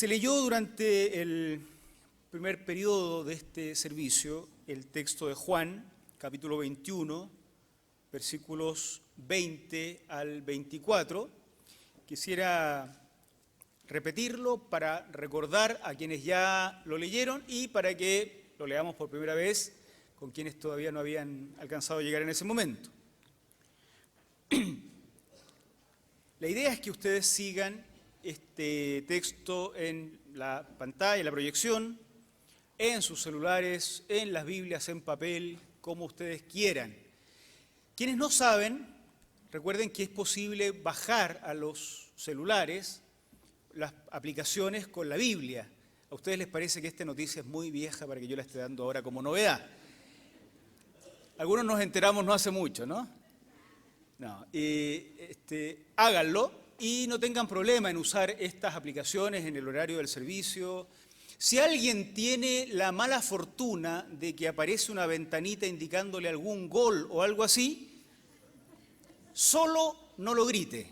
Se leyó durante el primer periodo de este servicio el texto de Juan, capítulo 21, versículos 20 al 24. Quisiera repetirlo para recordar a quienes ya lo leyeron y para que lo leamos por primera vez con quienes todavía no habían alcanzado a llegar en ese momento. La idea es que ustedes sigan este texto en la pantalla, en la proyección, en sus celulares, en las Biblias, en papel, como ustedes quieran. Quienes no saben, recuerden que es posible bajar a los celulares las aplicaciones con la Biblia. ¿A ustedes les parece que esta noticia es muy vieja para que yo la esté dando ahora como novedad? Algunos nos enteramos no hace mucho, ¿no? No, háganlo y no tengan problema en usar estas aplicaciones en el horario del servicio. Si alguien tiene la mala fortuna de que aparece una ventanita indicándole algún gol o algo así, solo no lo grite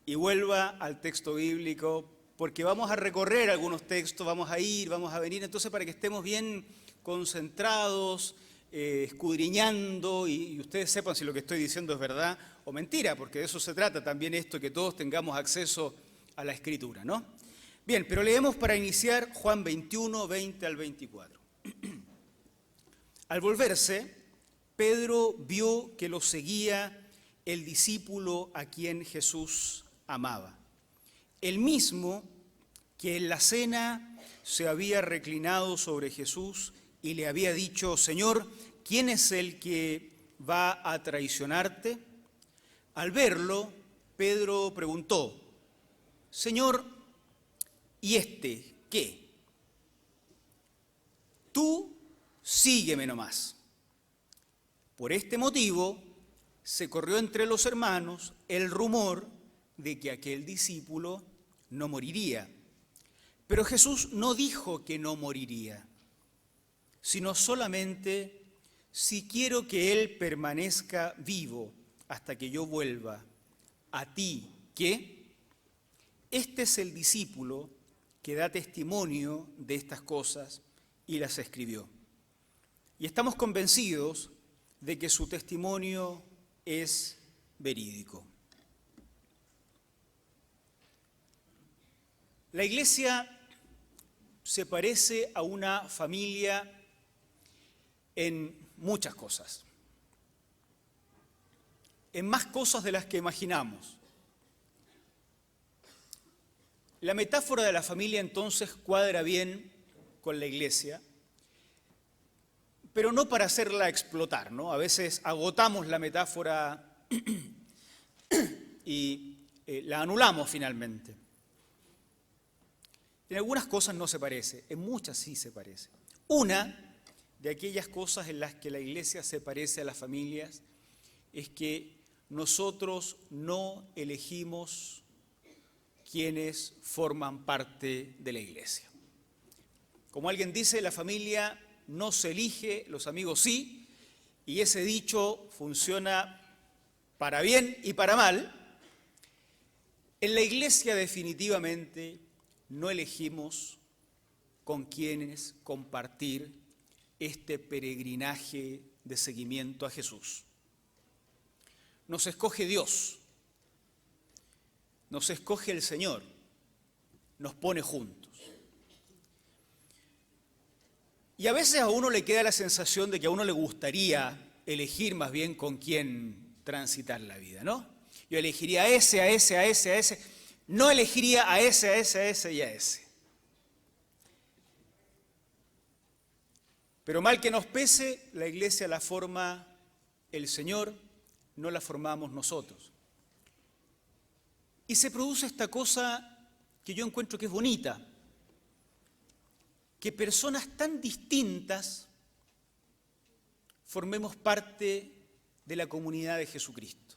y vuelva al texto bíblico, porque vamos a recorrer algunos textos, vamos a ir, vamos a venir, entonces para que estemos bien concentrados, escudriñando y ustedes sepan si lo que estoy diciendo es verdad o mentira, porque de eso se trata también esto, que todos tengamos acceso a la Escritura, ¿no? Bien, pero leemos para iniciar Juan 21, 20 al 24. Al volverse, Pedro vio que lo seguía el discípulo a quien Jesús amaba, el mismo que en la cena se había reclinado sobre Jesús y le había dicho: Señor, ¿quién es el que va a traicionarte? Al verlo, Pedro preguntó: Señor, ¿y este qué? Tú sígueme nomás. Por este motivo se corrió entre los hermanos el rumor de que aquel discípulo no moriría. Pero Jesús no dijo que no moriría, sino solamente: si quiero que él permanezca vivo hasta que yo vuelva, ¿a ti qué? Este es el discípulo que da testimonio de estas cosas y las escribió. Y estamos convencidos de que su testimonio es verídico. La Iglesia se parece a una familia en muchas cosas, en más cosas de las que imaginamos. La metáfora de la familia entonces cuadra bien con la Iglesia, pero no para hacerla explotar, ¿no? A veces agotamos la metáfora y la anulamos finalmente. En algunas cosas no se parece, en muchas sí se parece. Una de aquellas cosas en las que la Iglesia se parece a las familias es que nosotros no elegimos quienes forman parte de la Iglesia. Como alguien dice, la familia no se elige, los amigos sí, y ese dicho funciona para bien y para mal. En la Iglesia definitivamente no elegimos con quienes compartir este peregrinaje de seguimiento a Jesús. Nos escoge Dios, nos escoge el Señor, nos pone juntos. Y a veces a uno le queda la sensación de que a uno le gustaría elegir más bien con quién transitar la vida, ¿no? Yo elegiría a ese, a ese, a ese, a ese. No elegiría a ese, a ese, a ese y a ese. Pero mal que nos pese, la Iglesia la forma el Señor, no la formamos nosotros. Y se produce esta cosa que yo encuentro que es bonita, que personas tan distintas formemos parte de la comunidad de Jesucristo,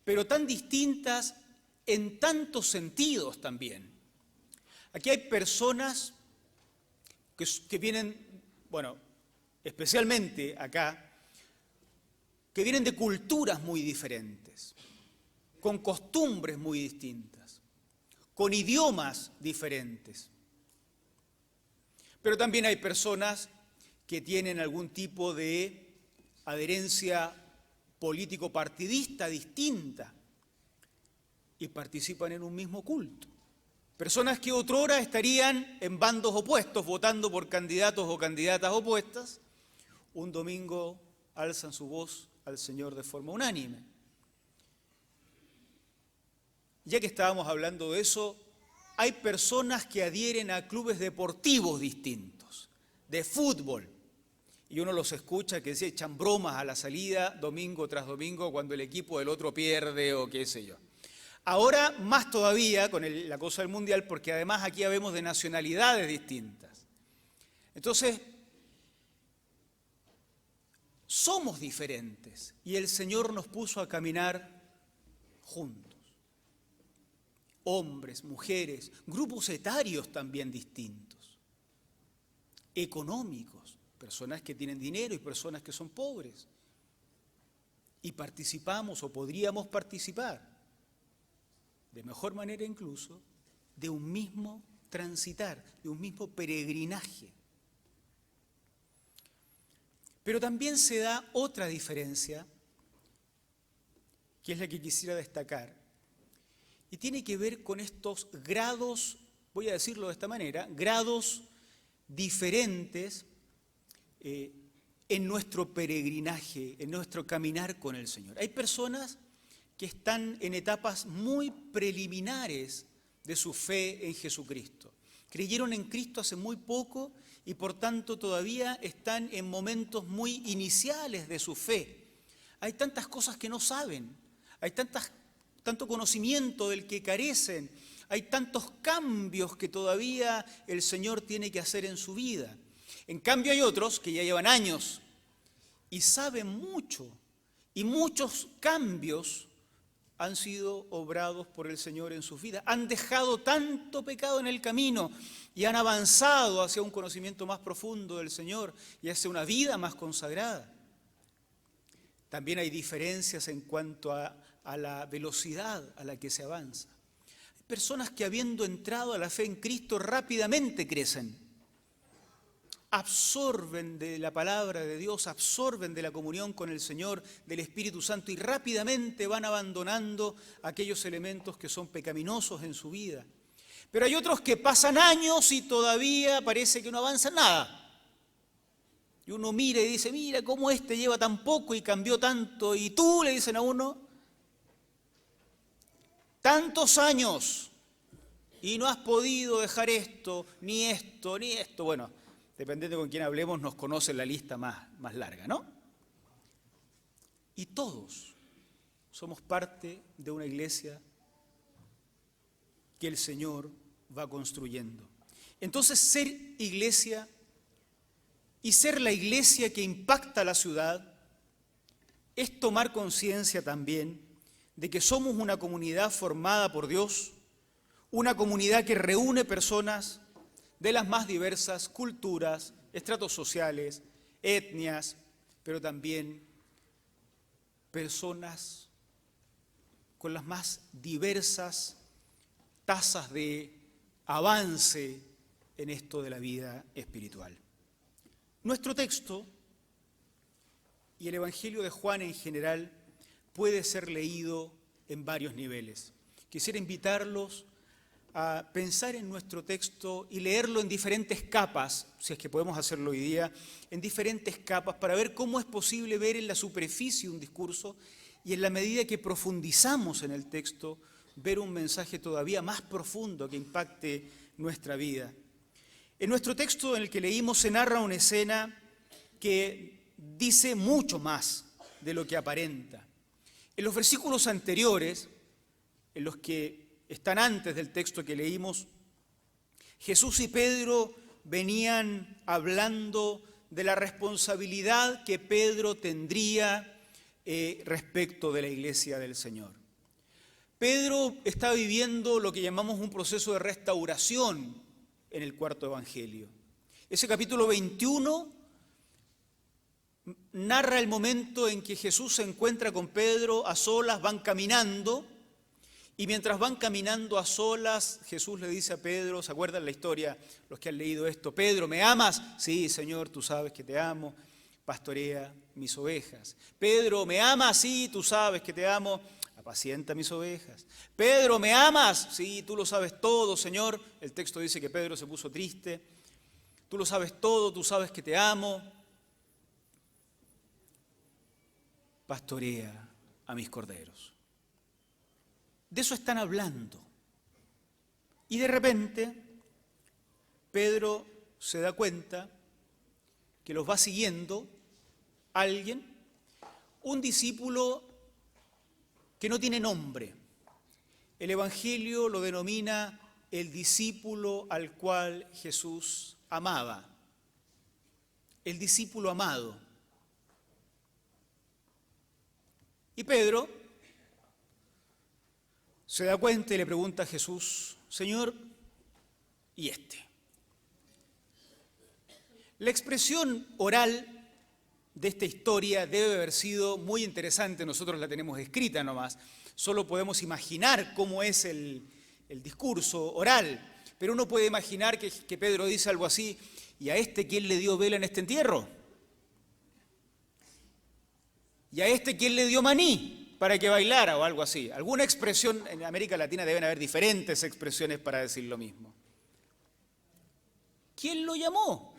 pero tan distintas en tantos sentidos también. Aquí hay personas que vienen, especialmente acá, que vienen de culturas muy diferentes, con costumbres muy distintas, con idiomas diferentes. Pero también hay personas que tienen algún tipo de adherencia político-partidista distinta y participan en un mismo culto. Personas que otrora estarían en bandos opuestos, votando por candidatos o candidatas opuestas, un domingo alzan su voz al Señor de forma unánime. Ya que estábamos hablando de eso, hay personas que adhieren a clubes deportivos distintos, de fútbol, y uno los escucha que se echan bromas a la salida domingo tras domingo cuando el equipo del otro pierde o qué sé yo. Ahora más todavía con la cosa del mundial, porque además aquí habemos de nacionalidades distintas. Entonces, somos diferentes y el Señor nos puso a caminar juntos. Hombres, mujeres, grupos etarios también distintos, económicos, personas que tienen dinero y personas que son pobres. Y participamos o podríamos participar, de mejor manera incluso, de un mismo transitar, de un mismo peregrinaje. Pero también se da otra diferencia, que es la que quisiera destacar, y tiene que ver con estos grados, voy a decirlo de esta manera, grados diferentes en nuestro peregrinaje, en nuestro caminar con el Señor. Hay personas que están en etapas muy preliminares de su fe en Jesucristo. Creyeron en Cristo hace muy poco y por tanto todavía están en momentos muy iniciales de su fe. Hay tantas cosas que no saben, hay tanto conocimiento del que carecen, hay tantos cambios que todavía el Señor tiene que hacer en su vida. En cambio hay otros que ya llevan años y saben mucho, y muchos cambios han sido obrados por el Señor en sus vidas. Han dejado tanto pecado en el camino y han avanzado hacia un conocimiento más profundo del Señor y hacia una vida más consagrada. También hay diferencias en cuanto a la velocidad a la que se avanza. Hay personas que habiendo entrado a la fe en Cristo rápidamente crecen, absorben de la palabra de Dios, absorben de la comunión con el Señor, del Espíritu Santo y rápidamente van abandonando aquellos elementos que son pecaminosos en su vida. Pero hay otros que pasan años y todavía parece que no avanza nada. Y uno mira y dice, mira cómo este lleva tan poco y cambió tanto. Y tú, le dicen a uno, tantos años y no has podido dejar esto, ni esto, ni esto. Bueno, dependiendo con quién hablemos, nos conocen la lista más larga, ¿no? Y todos somos parte de una iglesia que el Señor va construyendo. Entonces, ser iglesia y ser la iglesia que impacta la ciudad es tomar conciencia también de que somos una comunidad formada por Dios, una comunidad que reúne personas de las más diversas culturas, estratos sociales, etnias, pero también personas con las más diversas tasas de avance en esto de la vida espiritual. Nuestro texto y el Evangelio de Juan en general puede ser leído en varios niveles. Quisiera invitarlos a pensar en nuestro texto y leerlo en diferentes capas, si es que podemos hacerlo hoy día, en diferentes capas, para ver cómo es posible ver en la superficie un discurso y en la medida que profundizamos en el texto, ver un mensaje todavía más profundo que impacte nuestra vida. En nuestro texto en el que leímos se narra una escena que dice mucho más de lo que aparenta. En los versículos anteriores, en los que están antes del texto que leímos, Jesús y Pedro venían hablando de la responsabilidad que Pedro tendría respecto de la iglesia del Señor. Pedro está viviendo lo que llamamos un proceso de restauración en el cuarto evangelio. Ese capítulo 21 narra el momento en que Jesús se encuentra con Pedro a solas, van caminando, Y mientras van caminando a solas, Jesús le dice a Pedro, ¿se acuerdan la historia, los que han leído esto? Pedro, ¿me amas? Sí, Señor, tú sabes que te amo, pastorea mis ovejas. Pedro, ¿me amas? Sí, tú sabes que te amo, apacienta mis ovejas. Pedro, ¿me amas? Sí, tú lo sabes todo, Señor. El texto dice que Pedro se puso triste. Tú lo sabes todo, tú sabes que te amo. Pastorea a mis corderos. De eso están hablando. Y de repente, Pedro se da cuenta que los va siguiendo alguien, un discípulo que no tiene nombre. El Evangelio lo denomina el discípulo al cual Jesús amaba. El discípulo amado. Y Pedro se da cuenta y le pregunta a Jesús, Señor, ¿y este? La expresión oral de esta historia debe haber sido muy interesante, nosotros la tenemos escrita nomás, solo podemos imaginar cómo es el discurso oral, pero uno puede imaginar que Pedro dice algo así, ¿y a este quién le dio vela en este entierro? ¿Y a este quién le dio maní para que bailara o algo así? Alguna expresión, en América Latina deben haber diferentes expresiones para decir lo mismo. ¿Quién lo llamó?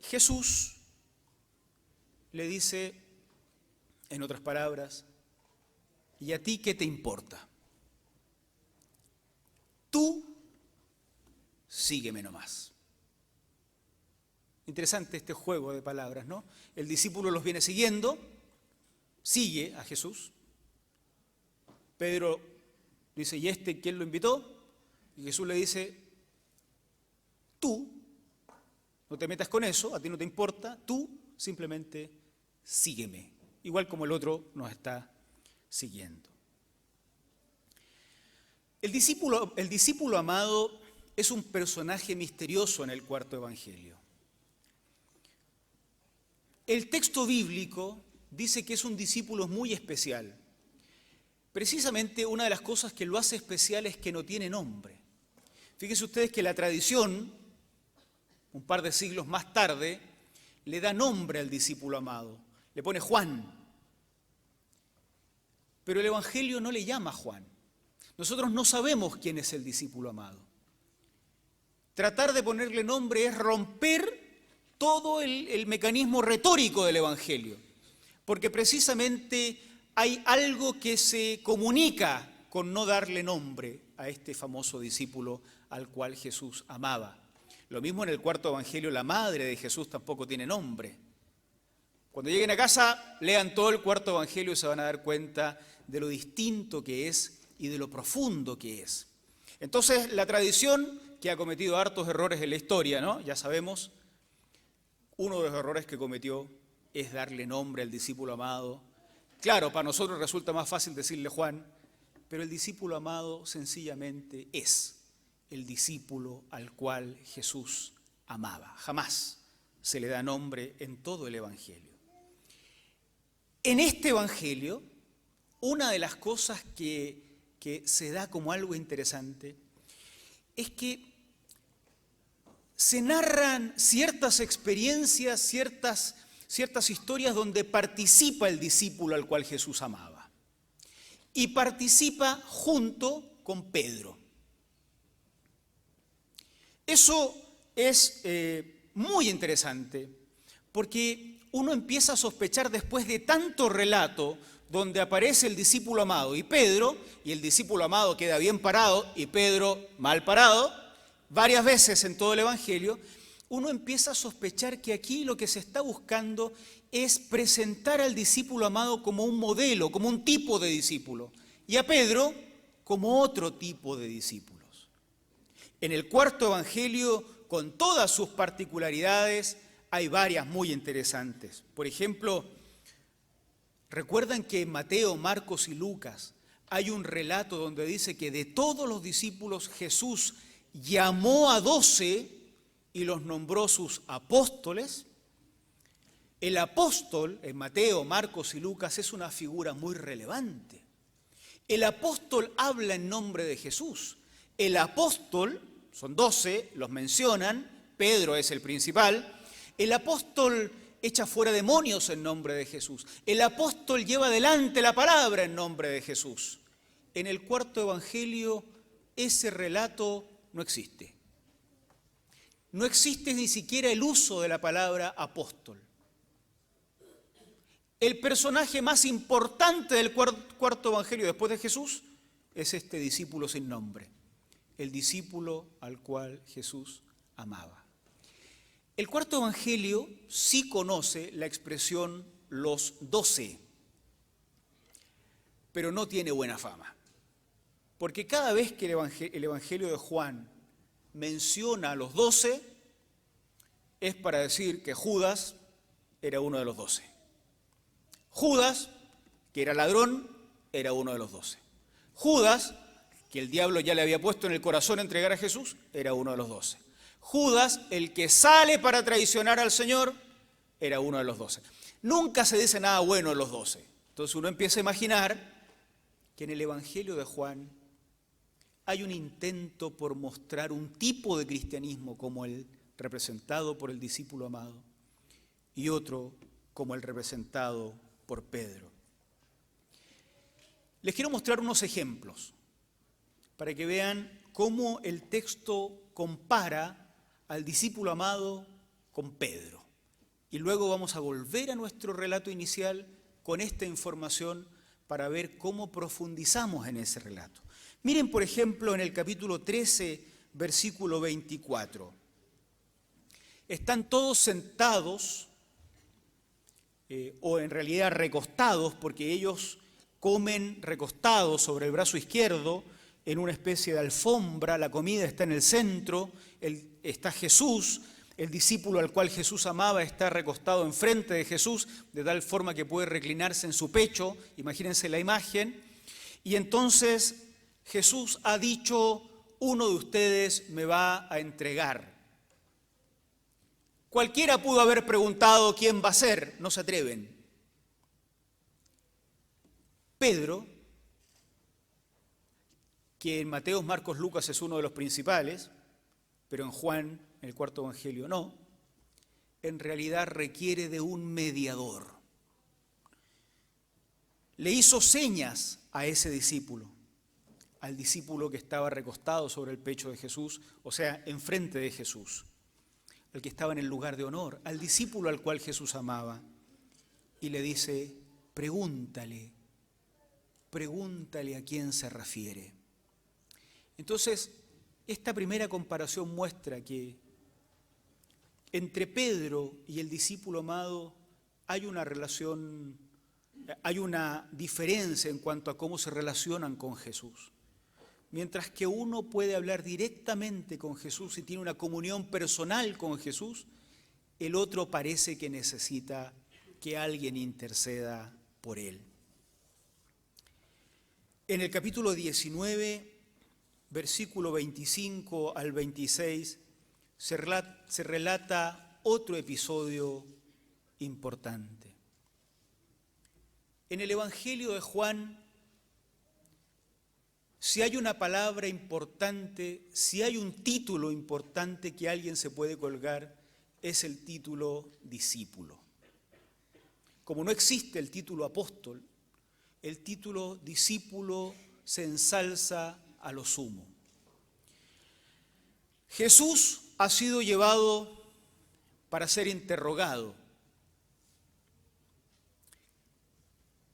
Jesús le dice, en otras palabras, ¿y a ti qué te importa? Tú sígueme nomás. Interesante este juego de palabras, ¿no? El discípulo los viene siguiendo, sigue a Jesús. Pedro dice, ¿y este quién lo invitó? Y Jesús le dice, tú, no te metas con eso, a ti no te importa, tú simplemente sígueme, igual como el otro nos está siguiendo. El discípulo amado es un personaje misterioso en el cuarto evangelio. El texto bíblico dice que es un discípulo muy especial. Precisamente una de las cosas que lo hace especial es que no tiene nombre. Fíjense ustedes que la tradición, un par de siglos más tarde, le da nombre al discípulo amado, le pone Juan. Pero el Evangelio no le llama Juan. Nosotros no sabemos quién es el discípulo amado. Tratar de ponerle nombre es romper todo el mecanismo retórico del Evangelio, porque precisamente hay algo que se comunica con no darle nombre a este famoso discípulo al cual Jesús amaba. Lo mismo en el cuarto evangelio, la madre de Jesús tampoco tiene nombre. Cuando lleguen a casa, lean todo el cuarto evangelio y se van a dar cuenta de lo distinto que es y de lo profundo que es. Entonces, la tradición, que ha cometido hartos errores en la historia, ¿no? Ya sabemos, uno de los errores que cometió es darle nombre al discípulo amado. Claro, para nosotros resulta más fácil decirle Juan, pero el discípulo amado sencillamente es el discípulo al cual Jesús amaba. Jamás se le da nombre en todo el Evangelio. En este Evangelio, una de las cosas que se da como algo interesante es que se narran ciertas experiencias, ciertas historias donde participa el discípulo al cual Jesús amaba. Y participa junto con Pedro. Eso es muy interesante, porque uno empieza a sospechar después de tanto relato donde aparece el discípulo amado y Pedro, y el discípulo amado queda bien parado y Pedro mal parado, varias veces en todo el Evangelio, uno empieza a sospechar que aquí lo que se está buscando es presentar al discípulo amado como un modelo, como un tipo de discípulo, y a Pedro como otro tipo de discípulos. En el cuarto evangelio, con todas sus particularidades, hay varias muy interesantes. Por ejemplo, recuerdan que en Mateo, Marcos y Lucas hay un relato donde dice que de todos los discípulos Jesús llamó a 12 y los nombró sus apóstoles. El apóstol en Mateo, Marcos y Lucas es una figura muy relevante. El apóstol habla en nombre de Jesús. El apóstol, son 12, los mencionan, Pedro es el principal. El apóstol echa fuera demonios en nombre de Jesús. El apóstol lleva adelante la palabra en nombre de Jesús. En el cuarto evangelio ese relato no existe. No existe ni siquiera el uso de la palabra apóstol. El personaje más importante del cuarto evangelio después de Jesús es este discípulo sin nombre, el discípulo al cual Jesús amaba. El cuarto evangelio sí conoce la expresión los 12, pero no tiene buena fama, porque cada vez que el evangelio de Juan menciona a los 12, es para decir que Judas era uno de los 12. Judas, que era ladrón, era uno de los 12. Judas, que el diablo ya le había puesto en el corazón entregar a Jesús, era uno de los 12. Judas, el que sale para traicionar al Señor, era uno de los 12. Nunca se dice nada bueno en los 12. Entonces uno empieza a imaginar que en el Evangelio de Juan hay un intento por mostrar un tipo de cristianismo como el representado por el discípulo amado y otro como el representado por Pedro. Les quiero mostrar unos ejemplos para que vean cómo el texto compara al discípulo amado con Pedro. Y luego vamos a volver a nuestro relato inicial con esta información para ver cómo profundizamos en ese relato. Miren, por ejemplo, en el capítulo 13, versículo 24. Están todos sentados, o en realidad recostados, porque ellos comen recostados sobre el brazo izquierdo, en una especie de alfombra, la comida está en el centro, está Jesús, el discípulo al cual Jesús amaba está recostado enfrente de Jesús, de tal forma que puede reclinarse en su pecho, imagínense la imagen, y entonces Jesús ha dicho, uno de ustedes me va a entregar. Cualquiera pudo haber preguntado quién va a ser, no se atreven. Pedro, que en Mateo, Marcos, Lucas es uno de los principales, pero en Juan, en el cuarto evangelio, no, en realidad requiere de un mediador. Le hizo señas a ese discípulo, al discípulo que estaba recostado sobre el pecho de Jesús, o sea, enfrente de Jesús, al que estaba en el lugar de honor, al discípulo al cual Jesús amaba, y le dice, pregúntale a quién se refiere. Entonces, esta primera comparación muestra que entre Pedro y el discípulo amado hay una relación, hay una diferencia en cuanto a cómo se relacionan con Jesús. Mientras que uno puede hablar directamente con Jesús y tiene una comunión personal con Jesús, el otro parece que necesita que alguien interceda por él. En el capítulo 19, versículo 25 al 26, se relata otro episodio importante. En el Evangelio de Juan, si hay una palabra importante, si hay un título importante que alguien se puede colgar, es el título discípulo. Como no existe el título apóstol, el título discípulo se ensalza a lo sumo. Jesús ha sido llevado para ser interrogado.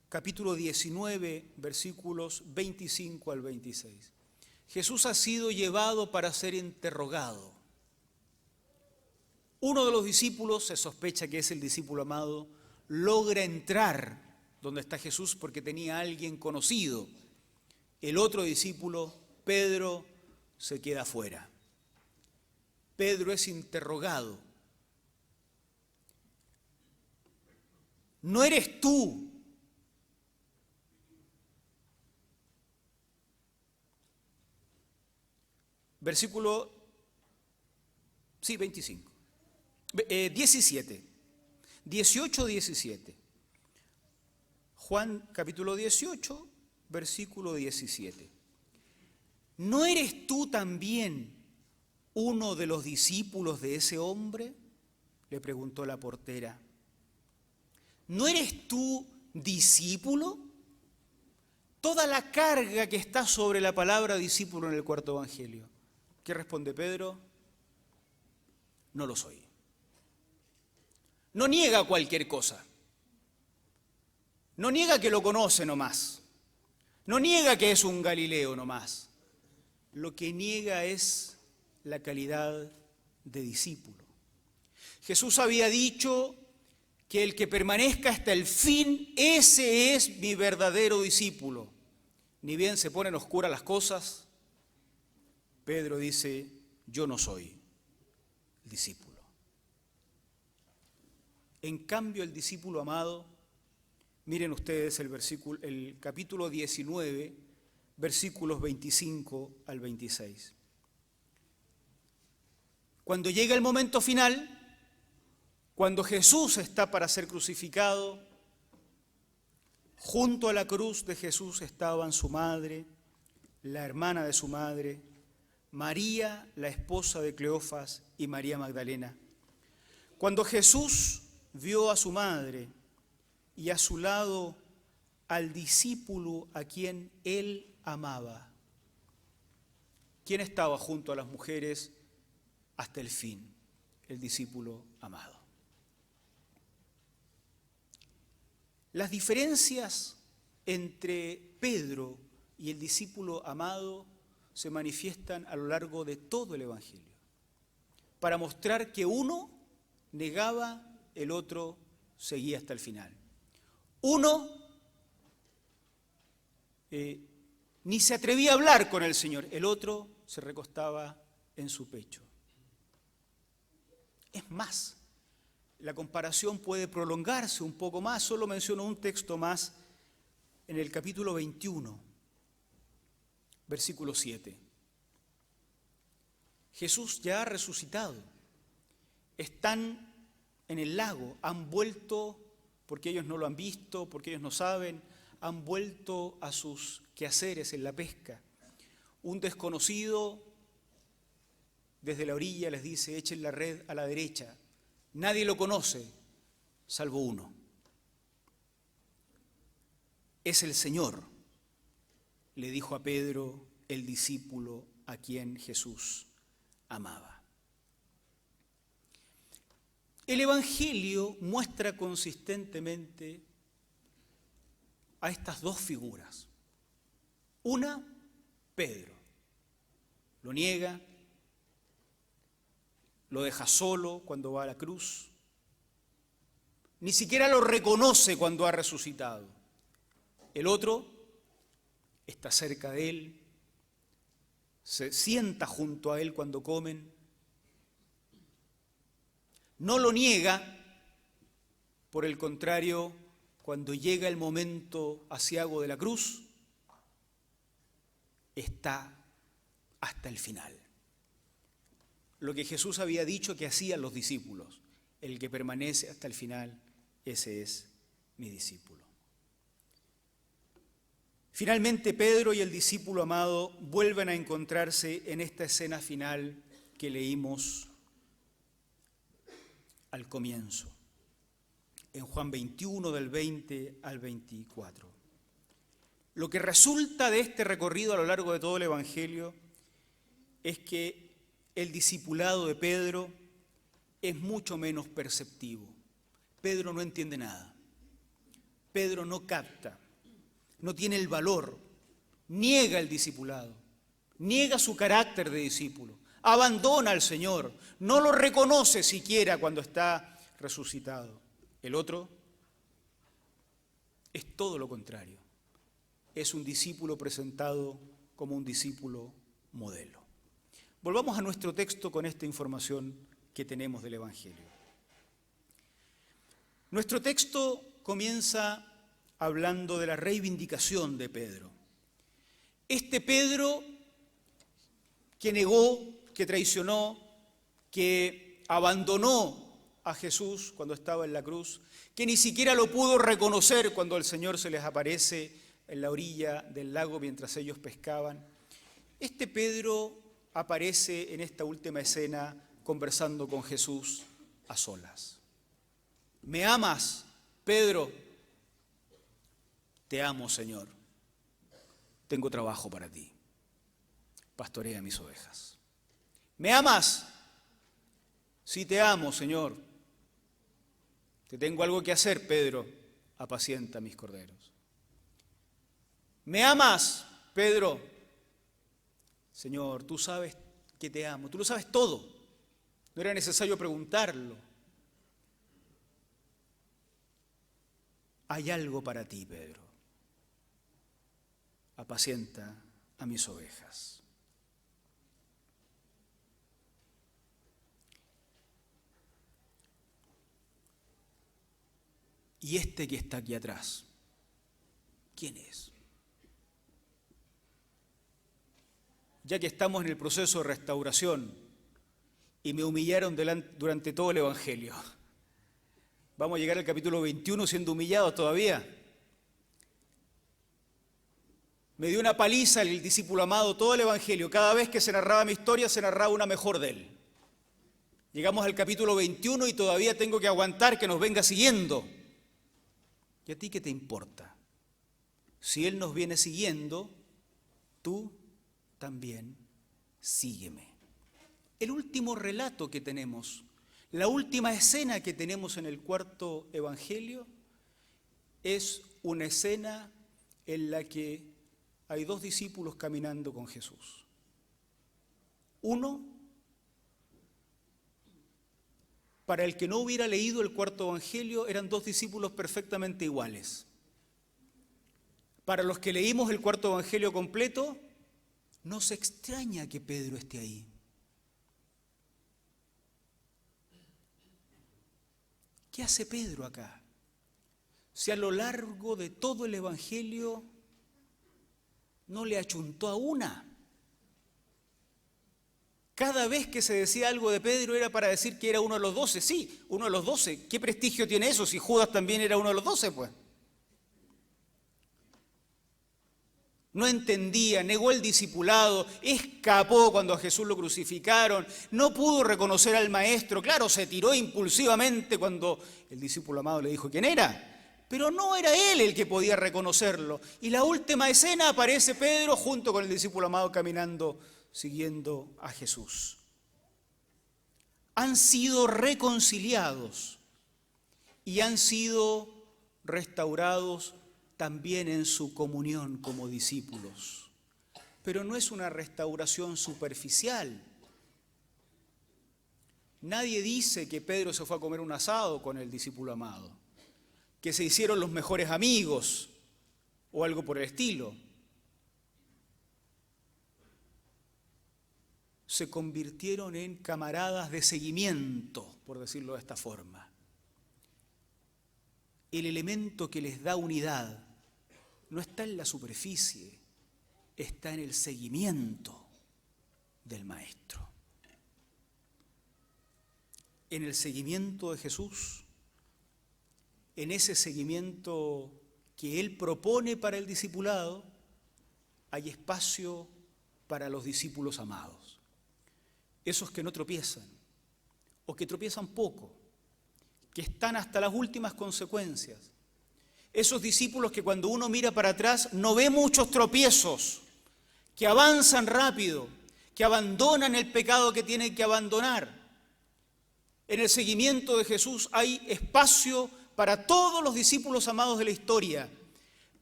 Capítulo 19, versículos 25 al 26. Jesús ha sido llevado para ser interrogado. Uno de los discípulos, se sospecha que es el discípulo amado, logra entrar donde está Jesús porque tenía a alguien conocido. El otro discípulo, Pedro, se queda fuera. Pedro es interrogado. ¿No eres tú versículo 25, 17, 18, 17. Juan capítulo 18, versículo 17. ¿No eres tú también uno de los discípulos de ese hombre?, le preguntó la portera. ¿No eres tú discípulo? Toda la carga que está sobre la palabra discípulo en el cuarto evangelio. ¿Qué responde Pedro? No lo soy. No niega cualquier cosa. No niega que lo conoce nomás. No niega que es un Galileo nomás. Lo que niega es la calidad de discípulo. Jesús había dicho que el que permanezca hasta el fin, ese es mi verdadero discípulo. Ni bien se ponen oscuras las cosas, Pedro dice, yo no soy discípulo. En cambio, el discípulo amado, miren ustedes el capítulo 19, versículos 25 al 26. Cuando llega el momento final, cuando Jesús está para ser crucificado, junto a la cruz de Jesús estaban su madre, la hermana de su madre, María, la esposa de Cleofas, y María Magdalena. Cuando Jesús vio a su madre y a su lado al discípulo a quien él amaba, ¿quién estaba junto a las mujeres hasta el fin? El discípulo amado. Las diferencias entre Pedro y el discípulo amado se manifiestan a lo largo de todo el Evangelio, para mostrar que uno negaba, el otro seguía hasta el final. Uno ni se atrevía a hablar con el Señor, el otro se recostaba en su pecho. Es más, la comparación puede prolongarse un poco más, solo menciono un texto más en el capítulo 21, versículo 7. Jesús ya ha resucitado, están en el lago, han vuelto, porque ellos no lo han visto, porque ellos no saben, han vuelto a sus quehaceres en la pesca. Un desconocido desde la orilla les dice, echen la red a la derecha. Nadie lo conoce, salvo uno. Es el Señor, le dijo a Pedro, el discípulo a quien Jesús amaba. El Evangelio muestra consistentemente a estas dos figuras. Una, Pedro. Lo niega, lo deja solo cuando va a la cruz, ni siquiera lo reconoce cuando ha resucitado. El otro está cerca de él, se sienta junto a él cuando comen, no lo niega, por el contrario, cuando llega el momento aciago de la cruz, está hasta el final. Lo que Jesús había dicho que hacían los discípulos, el que permanece hasta el final, ese es mi discípulo. Finalmente, Pedro y el discípulo amado vuelven a encontrarse en esta escena final que leímos al comienzo, en Juan 21, del 20 al 24. Lo que resulta de este recorrido a lo largo de todo el Evangelio es que el discipulado de Pedro es mucho menos perceptivo. Pedro no entiende nada. Pedro no capta, no tiene el valor, niega el discipulado, niega su carácter de discípulo, abandona al Señor, no lo reconoce siquiera cuando está resucitado. El otro es todo lo contrario. Es un discípulo presentado como un discípulo modelo. Volvamos a nuestro texto con esta información que tenemos del Evangelio. Nuestro texto comienza hablando de la reivindicación de Pedro. Este Pedro que negó, que traicionó, que abandonó a Jesús cuando estaba en la cruz, que ni siquiera lo pudo reconocer cuando el Señor se les aparece en la orilla del lago mientras ellos pescaban. Este Pedro aparece en esta última escena conversando con Jesús a solas. ¿Me amas, Pedro? Te amo, Señor. Tengo trabajo para ti. Pastorea mis ovejas. ¿Me amas? Sí, te amo, Señor. Te tengo algo que hacer, Pedro. Apacienta mis corderos. ¿Me amas, Pedro? Señor, tú sabes que te amo. Tú lo sabes todo. No era necesario preguntarlo. Hay algo para ti, Pedro. Apacienta a mis ovejas. Y este que está aquí atrás, ¿quién es? Ya que estamos en el proceso de restauración y me humillaron durante todo el Evangelio, vamos a llegar al capítulo 21 siendo humillados todavía. Me dio una paliza el discípulo amado todo el Evangelio. Cada vez que se narraba mi historia, se narraba una mejor de él. Llegamos al capítulo 21 y todavía tengo que aguantar que nos venga siguiendo. ¿Y a ti qué te importa? Si Él nos viene siguiendo, tú también sígueme. El último relato que tenemos, la última escena que tenemos en el cuarto Evangelio, es una escena en la que hay dos discípulos caminando con Jesús. Uno, para el que no hubiera leído el cuarto Evangelio, eran dos discípulos perfectamente iguales. Para los que leímos el cuarto Evangelio completo, no se extraña que Pedro esté ahí. ¿Qué hace Pedro acá? Si a lo largo de todo el Evangelio no le achuntó a una. Cada vez que se decía algo de Pedro era para decir que era uno de los 12. Sí, uno de los 12. ¿Qué prestigio tiene eso si Judas también era uno de los 12, pues? No entendía, negó el discipulado, escapó cuando a Jesús lo crucificaron, no pudo reconocer al maestro. Claro, se tiró impulsivamente cuando el discípulo amado le dijo quién era. Pero no era él el que podía reconocerlo. Y la última escena aparece Pedro junto con el discípulo amado caminando, siguiendo a Jesús. Han sido reconciliados y han sido restaurados también en su comunión como discípulos. Pero no es una restauración superficial. Nadie dice que Pedro se fue a comer un asado con el discípulo amado, que se hicieron los mejores amigos o algo por el estilo. Se convirtieron en camaradas de seguimiento, por decirlo de esta forma. El elemento que les da unidad no está en la superficie, está en el seguimiento del Maestro. En el seguimiento de Jesús, en ese seguimiento que Él propone para el discipulado, hay espacio para los discípulos amados. Esos que no tropiezan, o que tropiezan poco, que están hasta las últimas consecuencias. Esos discípulos que cuando uno mira para atrás no ve muchos tropiezos, que avanzan rápido, que abandonan el pecado que tienen que abandonar. En el seguimiento de Jesús hay espacio para todos los discípulos amados de la historia,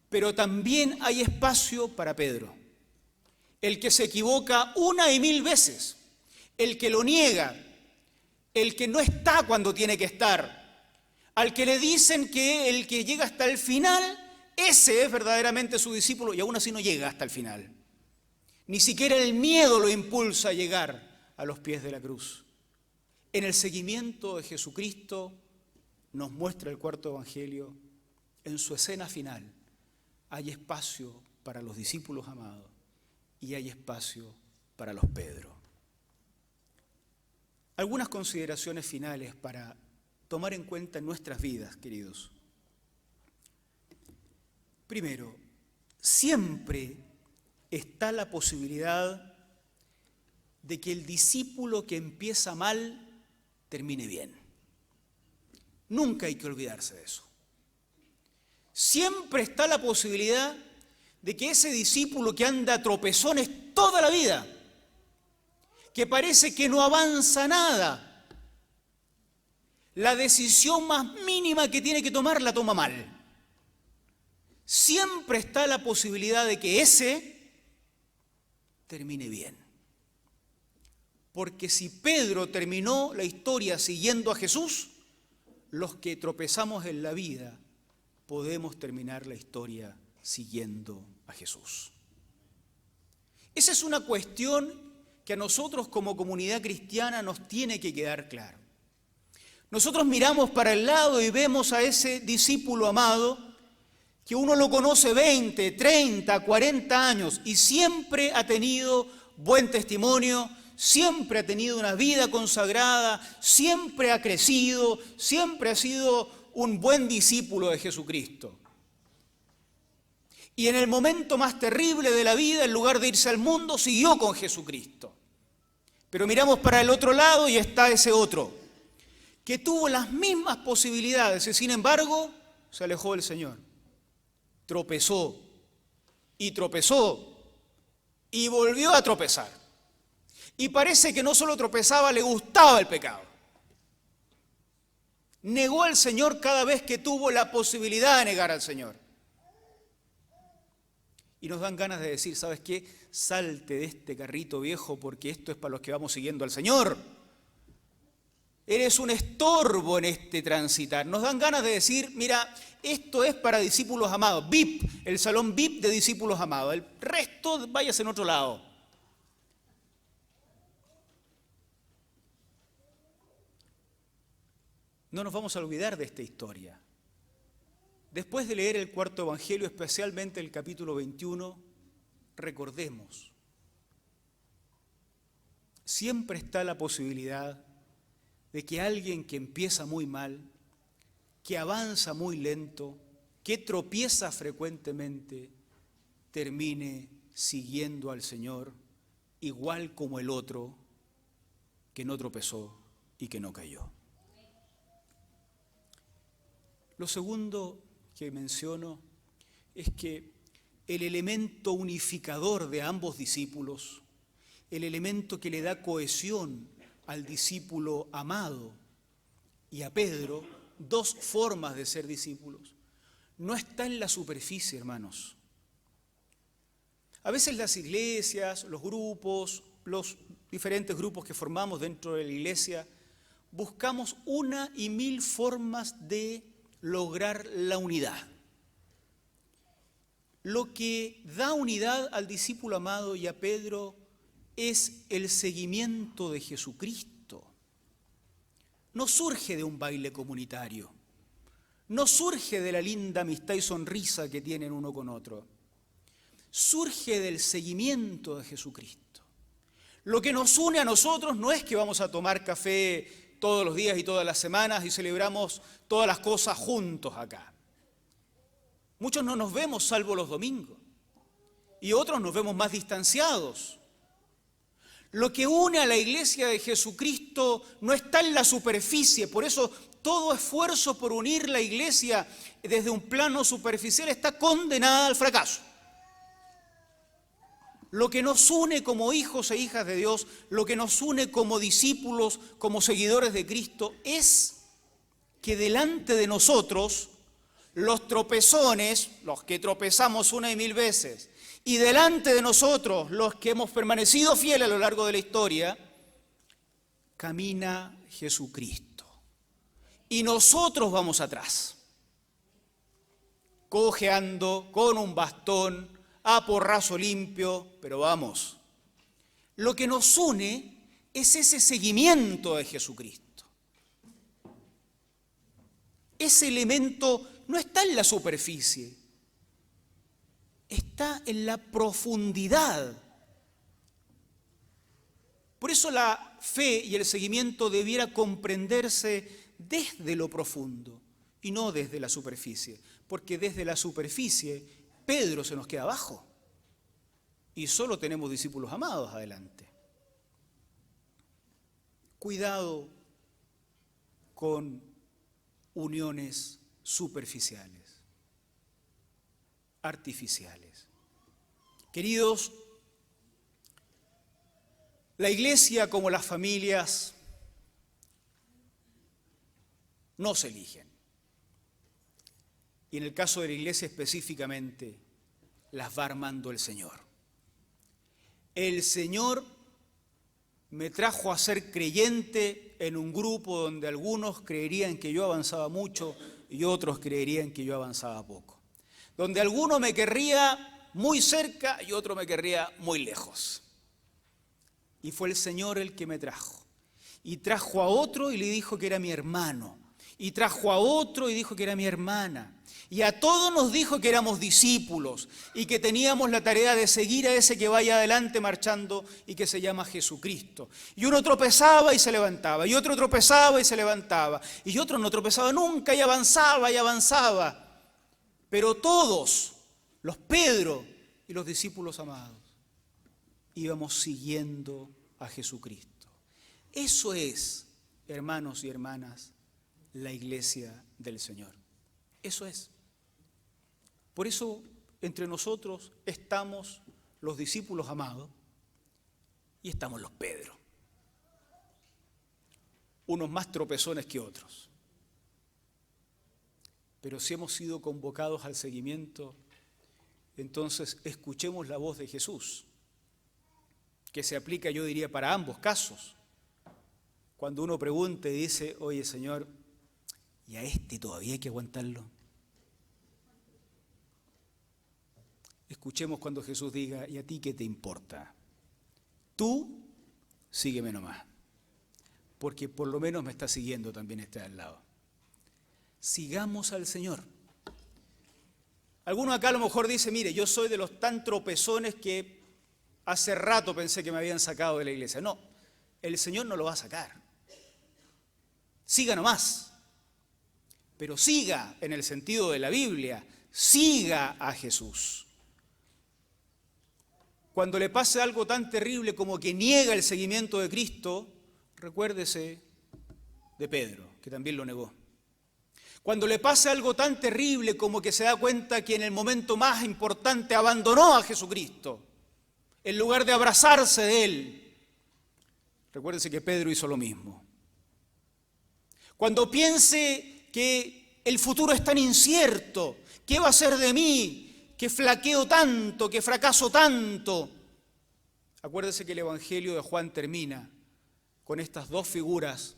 pero también hay espacio para Pedro, el que se equivoca 1 y 1000 veces, el que lo niega, el que no está cuando tiene que estar, al que le dicen que el que llega hasta el final, ese es verdaderamente su discípulo y aún así no llega hasta el final. Ni siquiera el miedo lo impulsa a llegar a los pies de la cruz. En el seguimiento de Jesucristo, nos muestra el cuarto Evangelio, en su escena final, hay espacio para los discípulos amados y hay espacio para los Pedro. Algunas consideraciones finales para tomar en cuenta en nuestras vidas, queridos. Primero, siempre está la posibilidad de que el discípulo que empieza mal termine bien. Nunca hay que olvidarse de eso. Siempre está la posibilidad de que ese discípulo que anda a tropezones toda la vida, que parece que no avanza nada, la decisión más mínima que tiene que tomar la toma mal. Siempre está la posibilidad de que ese termine bien. Porque si Pedro terminó la historia siguiendo a Jesús, los que tropezamos en la vida podemos terminar la historia siguiendo a Jesús. Esa es una cuestión que a nosotros como comunidad cristiana nos tiene que quedar claro. Nosotros miramos para el lado y vemos a ese discípulo amado que uno lo conoce 20, 30, 40 años y siempre ha tenido buen testimonio, siempre ha tenido una vida consagrada, siempre ha crecido, siempre ha sido un buen discípulo de Jesucristo. Y en el momento más terrible de la vida, en lugar de irse al mundo, siguió con Jesucristo. Pero miramos para el otro lado y está ese otro, que tuvo las mismas posibilidades y sin embargo se alejó del Señor. Tropezó y volvió a tropezar. Y parece que no solo tropezaba, le gustaba el pecado. Negó al Señor cada vez que tuvo la posibilidad de negar al Señor. Y nos dan ganas de decir, ¿sabes qué? Salte de este carrito viejo porque esto es para los que vamos siguiendo al Señor. Eres un estorbo en este transitar. Nos dan ganas de decir, mira, esto es para discípulos amados, VIP, el salón VIP de discípulos amados. El resto váyase en otro lado. No nos vamos a olvidar de esta historia. Después de leer el cuarto evangelio, especialmente el capítulo 21, recordemos, siempre está la posibilidad de que alguien que empieza muy mal, que avanza muy lento, que tropieza frecuentemente, termine siguiendo al Señor, igual como el otro que no tropezó y que no cayó. Lo segundo que menciono es que el elemento unificador de ambos discípulos, el elemento que le da cohesión al discípulo amado y a Pedro, dos formas de ser discípulos, no está en la superficie, hermanos. A veces las iglesias, los grupos, los diferentes grupos que formamos dentro de la iglesia, buscamos una y mil formas de lograr la unidad. Lo que da unidad al discípulo amado y a Pedro es el seguimiento de Jesucristo. No surge de un baile comunitario, no surge de la linda amistad y sonrisa que tienen uno con otro, surge del seguimiento de Jesucristo. Lo que nos une a nosotros no es que vamos a tomar café todos los días y todas las semanas y celebramos todas las cosas juntos acá. Muchos no nos vemos salvo los domingos y otros nos vemos más distanciados. Lo que une a la iglesia de Jesucristo no está en la superficie, por eso todo esfuerzo por unir la iglesia desde un plano superficial está condenada al fracaso. Lo que nos une como hijos e hijas de Dios, lo que nos une como discípulos, como seguidores de Cristo, es que delante de nosotros los tropezones, los que tropezamos una y mil veces, y delante de nosotros los que hemos permanecido fieles a lo largo de la historia, camina Jesucristo. Y nosotros vamos atrás, cojeando con un bastón, a porrazo limpio, pero vamos. Lo que nos une es ese seguimiento de Jesucristo. Ese elemento no está en la superficie, está en la profundidad. Por eso la fe y el seguimiento debiera comprenderse desde lo profundo y no desde la superficie, porque desde la superficie Pedro se nos queda abajo y solo tenemos discípulos amados adelante. Cuidado con uniones superficiales, artificiales. Queridos, la iglesia como las familias no se eligen. Y en el caso de la iglesia específicamente, las va armando el Señor. El Señor me trajo a ser creyente en un grupo donde algunos creerían que yo avanzaba mucho y otros creerían que yo avanzaba poco. Donde alguno me querría muy cerca y otro me querría muy lejos. Y fue el Señor el que me trajo. Y trajo a otro y le dijo que era mi hermano. Y trajo a otro y dijo que era mi hermana. Y a todos nos dijo que éramos discípulos y que teníamos la tarea de seguir a ese que vaya adelante marchando y que se llama Jesucristo. Y uno tropezaba y se levantaba, y otro tropezaba y se levantaba, y otro no tropezaba nunca y avanzaba y avanzaba. Pero todos, los Pedro y los discípulos amados, íbamos siguiendo a Jesucristo. Eso es, hermanos y hermanas, la iglesia del Señor. Eso es. Por eso entre nosotros estamos los discípulos amados y estamos los Pedro. Unos más tropezones que otros. Pero si hemos sido convocados al seguimiento, entonces escuchemos la voz de Jesús, que se aplica, yo diría, para ambos casos. Cuando uno pregunta y dice, oye Señor, ¿y a este todavía hay que aguantarlo? Escuchemos cuando Jesús diga, ¿y a ti qué te importa? Tú sígueme nomás, porque por lo menos me está siguiendo también este de al lado. Sigamos al Señor. Alguno acá a lo mejor dice, mire, yo soy de los tan tropezones que hace rato pensé que me habían sacado de la iglesia. No, el Señor no lo va a sacar. Siga nomás. Pero siga en el sentido de la Biblia, siga a Jesús. Cuando le pase algo tan terrible como que niega el seguimiento de Cristo, recuérdese de Pedro, que también lo negó. Cuando le pase algo tan terrible como que se da cuenta que en el momento más importante abandonó a Jesucristo, en lugar de abrazarse de Él, recuérdese que Pedro hizo lo mismo. Cuando piense que el futuro es tan incierto, ¿qué va a ser de mí? Que flaqueo tanto, que fracaso tanto. Acuérdese que el Evangelio de Juan termina con estas dos figuras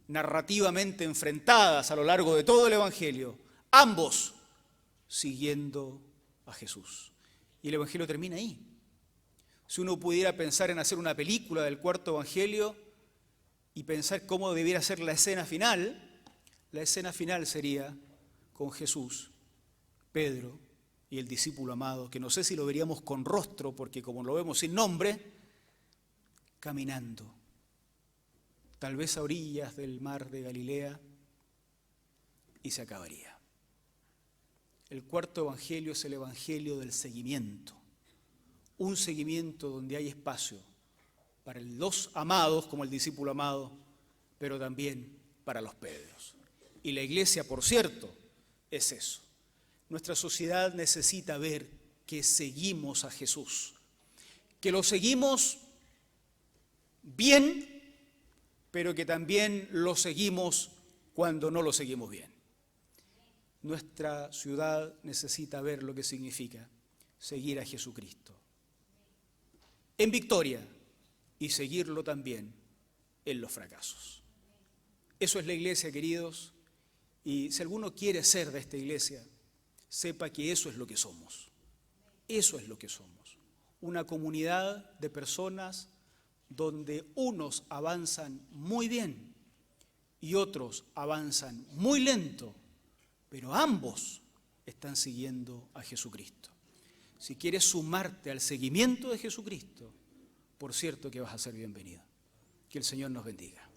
narrativamente enfrentadas a lo largo de todo el Evangelio, ambos siguiendo a Jesús. Y el Evangelio termina ahí. Si uno pudiera pensar en hacer una película del cuarto Evangelio y pensar cómo debiera ser la escena final sería con Jesús, Pedro y el discípulo amado, que no sé si lo veríamos con rostro, porque como lo vemos sin nombre, caminando, tal vez a orillas del mar de Galilea, y se acabaría. El cuarto evangelio es el evangelio del seguimiento, un seguimiento donde hay espacio para los amados, como el discípulo amado, pero también para los Pedros. Y la iglesia, por cierto, es eso. Nuestra sociedad necesita ver que seguimos a Jesús, que lo seguimos bien, pero que también lo seguimos cuando no lo seguimos bien. Nuestra ciudad necesita ver lo que significa seguir a Jesucristo en victoria y seguirlo también en los fracasos. Eso es la iglesia, queridos, y si alguno quiere ser de esta iglesia, sepa que eso es lo que somos. Eso es lo que somos. Una comunidad de personas donde unos avanzan muy bien y otros avanzan muy lento, pero ambos están siguiendo a Jesucristo. Si quieres sumarte al seguimiento de Jesucristo, por cierto que vas a ser bienvenido. Que el Señor nos bendiga.